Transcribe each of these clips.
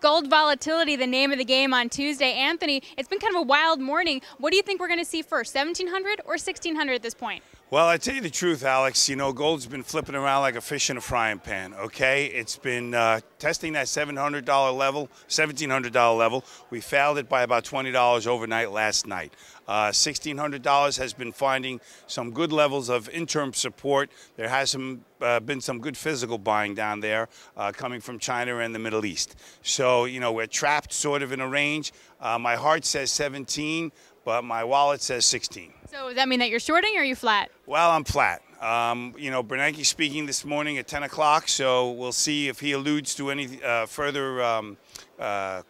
Gold volatility, the name of the game on Tuesday. Anthony, it's been kind of a wild morning. What do you think we're going to see first, 1,700 or 1,600 at this point? Well, I tell you the truth, Alex, you know, gold's been flipping around like a fish in a frying pan, okay? It's been testing that $700 level, $1,700 level. We failed it by about $20 overnight last night. $1,600 has been finding some good levels of interim support. There has been some good physical buying down there coming from China and the Middle East. So, you know, we're trapped sort of in a range. My heart says 17, but my wallet says 16. So does that mean that you're shorting or are you flat? Well, I'm flat. You know, Bernanke speaking this morning at 10 o'clock, so we'll see if he alludes to any further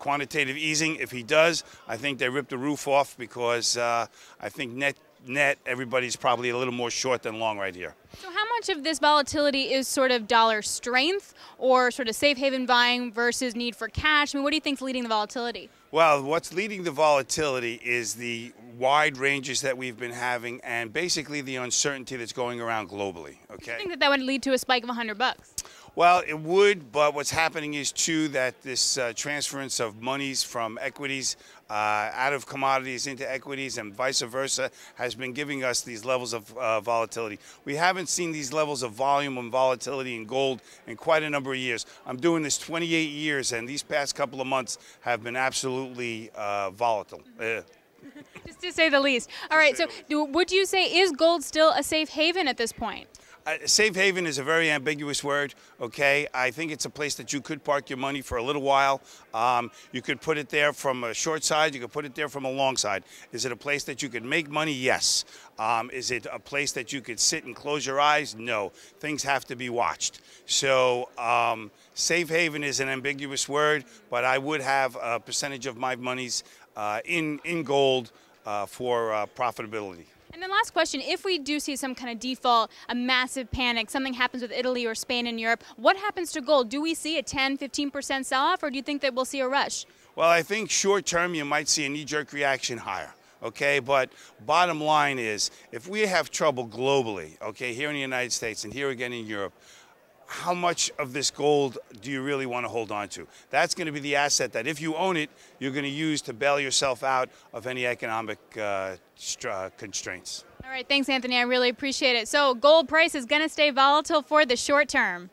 quantitative easing. If he does, I think they ripped the roof off because I think net everybody's probably a little more short than long right here. So how much of this volatility is sort of dollar strength or sort of safe haven buying versus need for cash? I mean, what do you think is leading the volatility? Well, what's leading the volatility is the wide ranges that we've been having and basically the uncertainty that's going around globally, okay? Do you think that that would lead to a spike of $100? Well, it would, but what's happening is, too, that this transference of monies from equities out of commodities into equities and vice versa has been giving us these levels of volatility. We haven't seen these levels of volume and volatility in gold in quite a number of years. I'm doing this 28 years, and these past couple of months have been absolutely volatile. Just to say the least. All right, so would you say, is gold still a safe haven at this point? Safe haven is a very ambiguous word, okay? I think it's a place that you could park your money for a little while. You could put it there from a short side. You could put it there from a long side. Is it a place that you could make money? Yes. Is it a place that you could sit and close your eyes? No. Things have to be watched. So safe haven is an ambiguous word, but I would have a percentage of my monies in gold for profitability. And then last question, if we do see some kind of default, a massive panic, something happens with Italy or Spain in Europe, what happens to gold? Do we see a 10, 15% sell-off, or do you think that we'll see a rush? Well, I think short term you might see a knee-jerk reaction higher. Okay, but bottom line is, if we have trouble globally, okay, here in the United States and here again in Europe, how much of this gold do you really want to hold on to? That's going to be the asset that if you own it, you're going to use to bail yourself out of any economic constraints. All right, thanks, Anthony. I really appreciate it. So gold price is going to stay volatile for the short term.